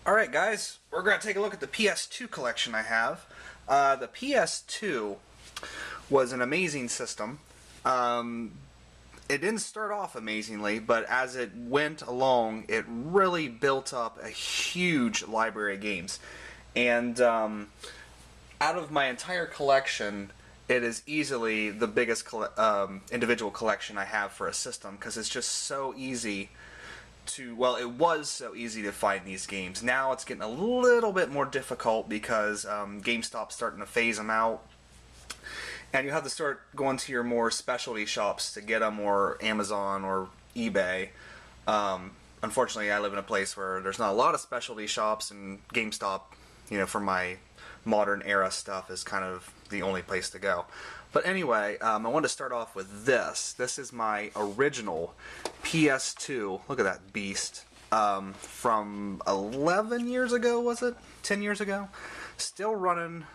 Alright guys, we're going to take a look at the PS2 collection I have. The PS2 was an amazing system. It didn't start off amazingly, but as it went along, it really built up a huge library of games. And out of my entire collection, it is easily the biggest individual collection I have for a system, because it's just so easy well, it was so easy to find these games. Now it's getting a little bit more difficult because GameStop's starting to phase them out. And you have to start going to your more specialty shops to get them, or Amazon or eBay. Unfortunately, I live in a place where there's not a lot of specialty shops, and GameStop, for my modern era stuff, is kind of the only place to go. But anyway, I want to start off with this. This is my original PS2. Look at that beast. From 11 years ago, was it? 10 years ago? Still running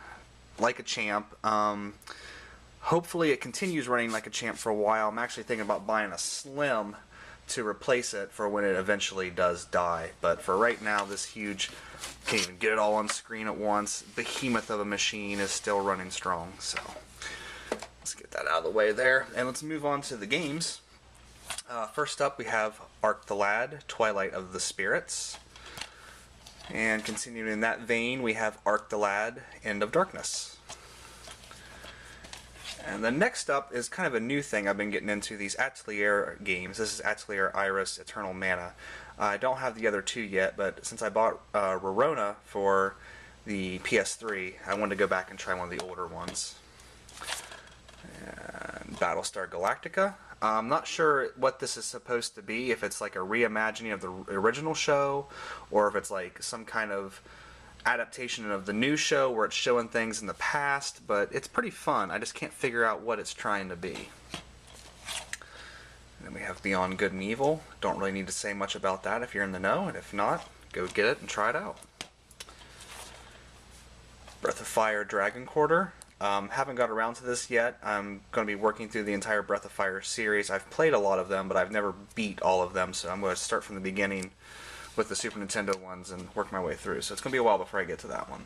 like a champ. Hopefully it continues running like a champ for a while. I'm actually thinking about buying a Slim to replace it for when it eventually does die. But for right now, this huge, can't even get it all on screen at once, behemoth of a machine is still running strong. So let's get that out of the way there, and let's move on to the games. First up, we have Ark the Lad, Twilight of the Spirits. And continuing in that vein, we have Ark the Lad, End of Darkness. And the next up is kind of a new thing I've been getting into, these Atelier games. This is Atelier Iris Eternal Mana. I don't have the other two yet, but since I bought Rorona for the PS3, I wanted to go back and try one of the older ones. And Battlestar Galactica. I'm not sure what this is supposed to be, if it's like a reimagining of the original show, or if it's like some kind of adaptation of the new show where it's showing things in the past, but it's pretty fun. I just can't figure out what it's trying to be. And then we have Beyond Good and Evil. Don't really need to say much about that if you're in the know, and if not, go get it and try it out. Breath of Fire Dragon Quarter. Haven't got around to this yet. I'm going to be working through the entire Breath of Fire series. I've played a lot of them, but I've never beat all of them, so I'm going to start from the beginning with the Super Nintendo ones and work my way through. So it's going to be a while before I get to that one.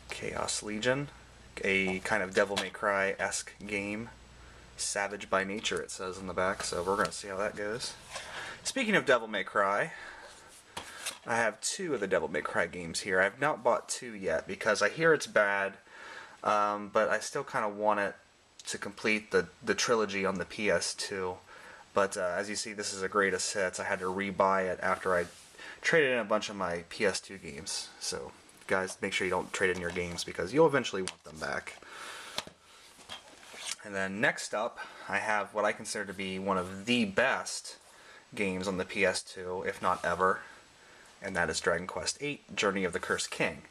Chaos Legion, a kind of Devil May Cry-esque game. Savage by nature, it says in the back, so we're going to see how that goes. Speaking of Devil May Cry, I have two of the Devil May Cry games here. I've not bought two yet because I hear it's bad, but I still kind of want it to complete the trilogy on the PS2. But as you see, this is a greatest hits. I had to rebuy it after I traded in a bunch of my PS2 games. So guys, make sure you don't trade in your games because you'll eventually want them back. And then next up, I have what I consider to be one of the best games on the PS2, if not ever, and that is Dragon Quest VIII, Journey of the Cursed King.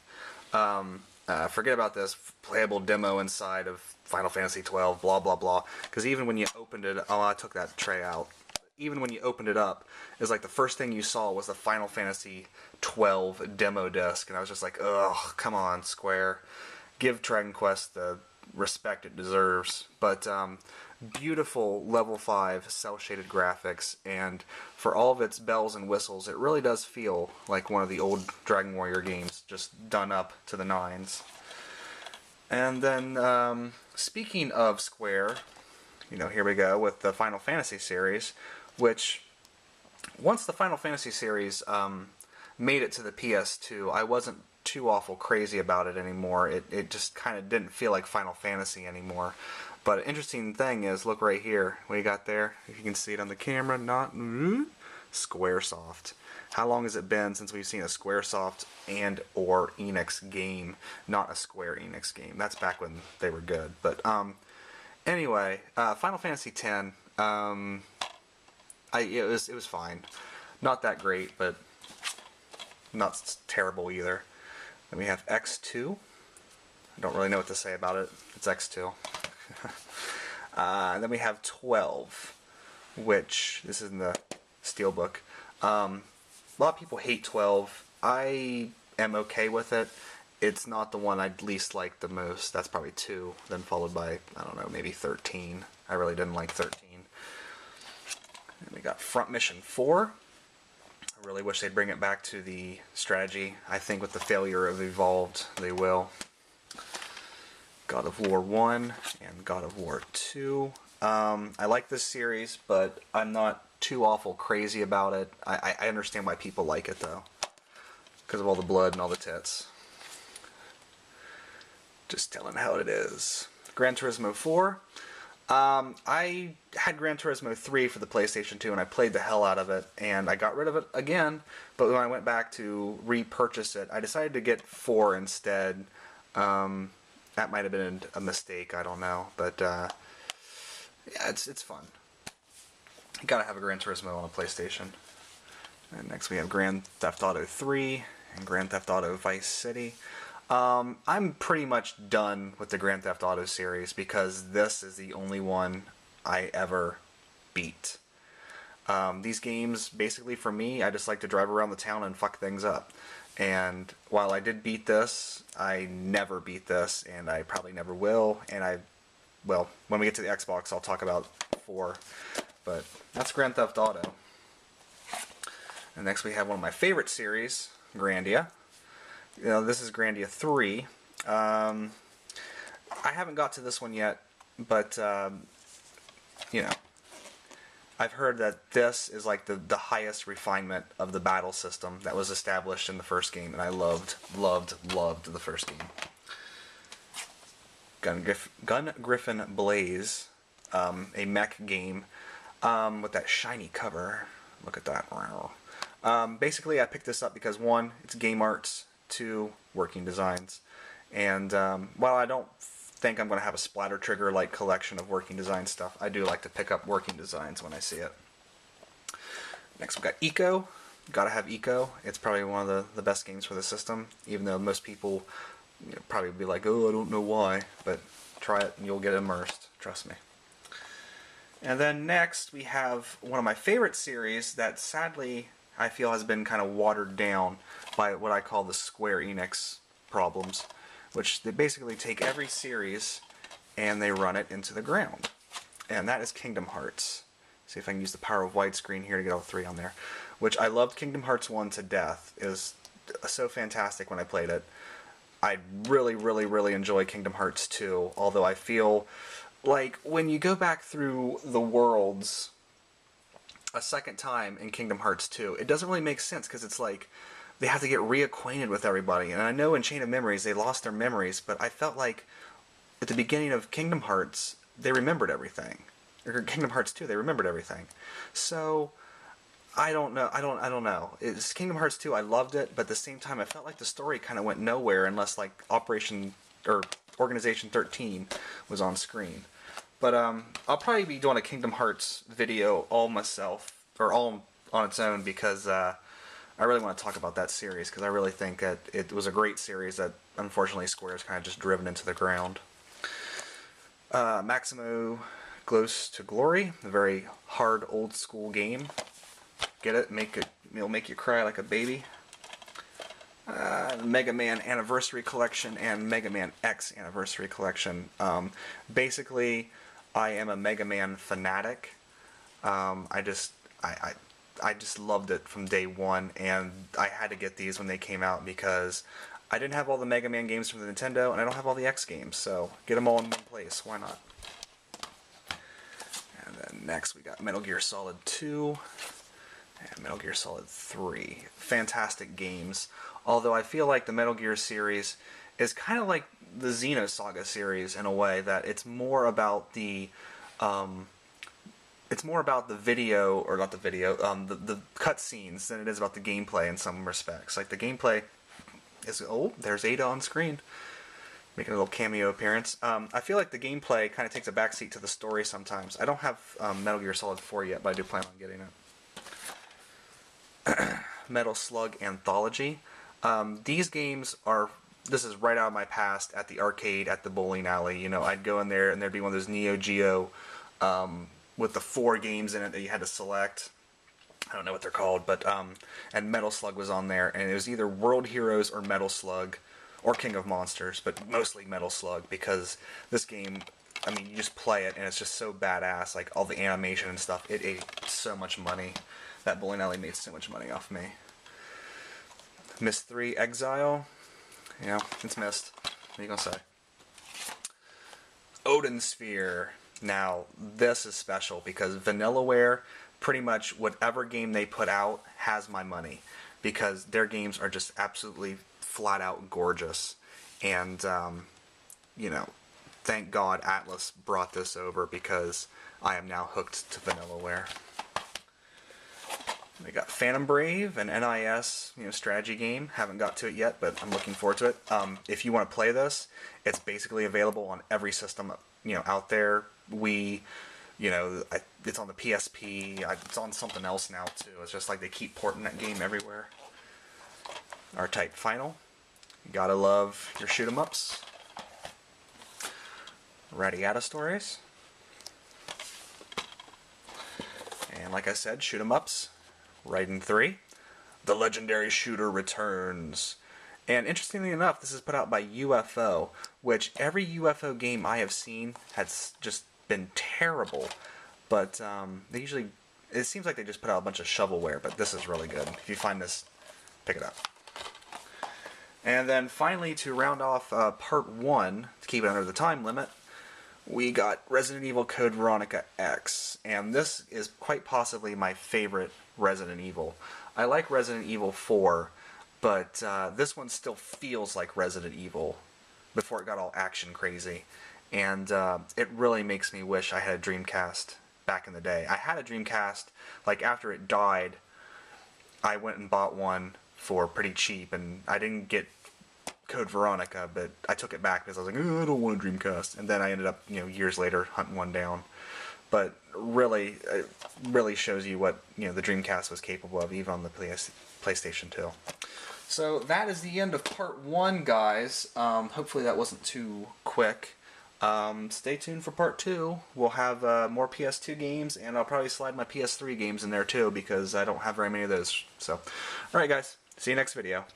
Forget about this playable demo inside of Final Fantasy XII, blah blah blah, because even when you opened it, oh, I took that tray out. Even when you opened it up, it was like the first thing you saw was the Final Fantasy XII demo disc, and I was just like, ugh, come on, Square. Give Dragon Quest the respect it deserves. But beautiful level 5 cel-shaded graphics, and for all of its bells and whistles, it really does feel like one of the old Dragon Warrior games, just done up to the nines. And then, speaking of Square, here we go with the Final Fantasy series, which, once the Final Fantasy series made it to the PS2, I wasn't too awful crazy about it anymore. It just kind of didn't feel like Final Fantasy anymore. But an interesting thing is, look right here, what you got there, if you can see it on the camera, not Squaresoft. How long has it been since we've seen a Squaresoft and or Enix game, not a Square Enix game? That's back when they were good. But anyway, Final Fantasy X, it was fine. Not that great, but not terrible either. Then we have X2. I don't really know what to say about it. It's X2. Then we have 12, which, this is in the Steelbook. A lot of people hate 12. I am okay with it. It's not the one I'd least like the most. That's probably 2, then followed by, I don't know, maybe 13. I really didn't like 13. And we got Front Mission 4, I really wish they'd bring it back to the strategy. I think with the failure of Evolved, they will. God of War 1 and God of War 2. I like this series, but I'm not too awful crazy about it. I understand why people like it, though. Because of all the blood and all the tits. Just telling how it is. Gran Turismo 4. I had Gran Turismo 3 for the PlayStation 2, and I played the hell out of it, and I got rid of it again, but when I went back to repurchase it, I decided to get 4 instead. That might have been a mistake, I don't know, but yeah, it's fun. You gotta have a Gran Turismo on a PlayStation. And next we have Grand Theft Auto 3 and Grand Theft Auto Vice City. I'm pretty much done with the Grand Theft Auto series because this is the only one I ever beat. These games, basically for me, I just like to drive around the town and fuck things up. And while I did beat this, I never beat this, and I probably never will. And well, when we get to the Xbox, I'll talk about 4. But that's Grand Theft Auto. And next we have one of my favorite series, Grandia. You know, this is Grandia 3. I haven't got to this one yet, but, you know, I've heard that this is like the highest refinement of the battle system that was established in the first game, and I loved the first game. Gun Griffin Blaze, a mech game with that shiny cover. Look at that. Basically, I picked this up because 1, it's game arts, 2, working designs, and while I don't think I'm going to have a splatter trigger like collection of working design stuff, I do like to pick up working designs when I see it. Next we've got Eco. Gotta have Eco. It's probably one of the best games for the system, even though most people probably be like, oh, I don't know why, but try it and you'll get immersed, trust me. And then next we have one of my favorite series that sadly I feel has been kind of watered down by what I call the Square Enix problems, which they basically take every series and they run it into the ground. And that is Kingdom Hearts. See if I can use the power of widescreen here to get all 3 on there. Which I loved Kingdom Hearts 1 to death. It was so fantastic when I played it. I really enjoy Kingdom Hearts 2, although I feel like when you go back through the worlds a second time in Kingdom Hearts 2, it doesn't really make sense because it's like they have to get reacquainted with everybody. And I know in Chain of Memories they lost their memories, but I felt like at the beginning of Kingdom Hearts they remembered everything. Or Kingdom Hearts 2, they remembered everything. So I don't know. It's Kingdom Hearts 2, I loved it, but at the same time I felt like the story kind of went nowhere unless like Organization 13 was on screen. But I'll probably be doing a Kingdom Hearts video all myself, or all on its own, because I really want to talk about that series, because I really think that it was a great series that unfortunately Square's kind of just driven into the ground. Maximo Close to Glory, a very hard old school game. Get it? It'll make you cry like a baby. Mega Man Anniversary Collection and Mega Man X Anniversary Collection. Basically, I am a Mega Man fanatic. I just loved it from day one, and I had to get these when they came out because I didn't have all the Mega Man games from the Nintendo, and I don't have all the X games, so get them all in one place. Why not? And then next we got Metal Gear Solid 2 and Metal Gear Solid 3. Fantastic games. Although I feel like the Metal Gear series is kind of like the Xenosaga series in a way that it's more about the video, or not the video, the cutscenes than it is about the gameplay in some respects. Like the gameplay is, oh, there's Ada on screen, making a little cameo appearance. I feel like the gameplay kind of takes a backseat to the story sometimes. I don't have Metal Gear Solid 4 yet, but I do plan on getting it. Metal Slug Anthology. These games are, this is right out of my past at the arcade, at the bowling alley. You know, I'd go in there and there'd be one of those Neo Geo with the 4 games in it that you had to select. I don't know what they're called, but and Metal Slug was on there, and it was either World Heroes or Metal Slug or King of Monsters, but mostly Metal Slug, because this game, I mean, you just play it and it's just so badass, like all the animation and stuff. It ate so much money. That bowling alley made so much money off me. Myst 3 Exile. Yeah, it's Myst. What are you gonna say? Odin Sphere. Now, this is special because Vanillaware, pretty much whatever game they put out has my money, because their games are just absolutely flat out gorgeous. And, you know, thank God Atlas brought this over, because I am now hooked to Vanillaware. We got Phantom Brave, an NIS strategy game. Haven't got to it yet, but I'm looking forward to it. If you want to play this, it's basically available on every system out there. It's on the PSP. It's on something else now too. It's just like they keep porting that game everywhere. R-Type Final. You gotta love your shoot 'em ups. Radiata Stories. And like I said, shoot 'em ups. Raiden 3. The Legendary Shooter returns. And interestingly enough, this is put out by UFO, which every UFO game I have seen has just been terrible. But it seems like they just put out a bunch of shovelware, but this is really good. If you find this, pick it up. And then finally, to round off part 1, to keep it under the time limit, we got Resident Evil Code Veronica X. And this is quite possibly my favorite Resident Evil. I like Resident Evil 4, but this one still feels like Resident Evil before it got all action crazy. And it really makes me wish I had a Dreamcast back in the day. I had a Dreamcast, like after it died, I went and bought one for pretty cheap, and I didn't get Code Veronica, but I took it back because I was like, oh, I don't want a Dreamcast. And then I ended up, years later hunting one down. But really, it really shows you what the Dreamcast was capable of, even on the PlayStation 2. So that is the end of part 1, guys. Hopefully that wasn't too quick. Stay tuned for part 2. We'll have more PS2 games, and I'll probably slide my PS3 games in there too, because I don't have very many of those. So, alright guys, see you next video.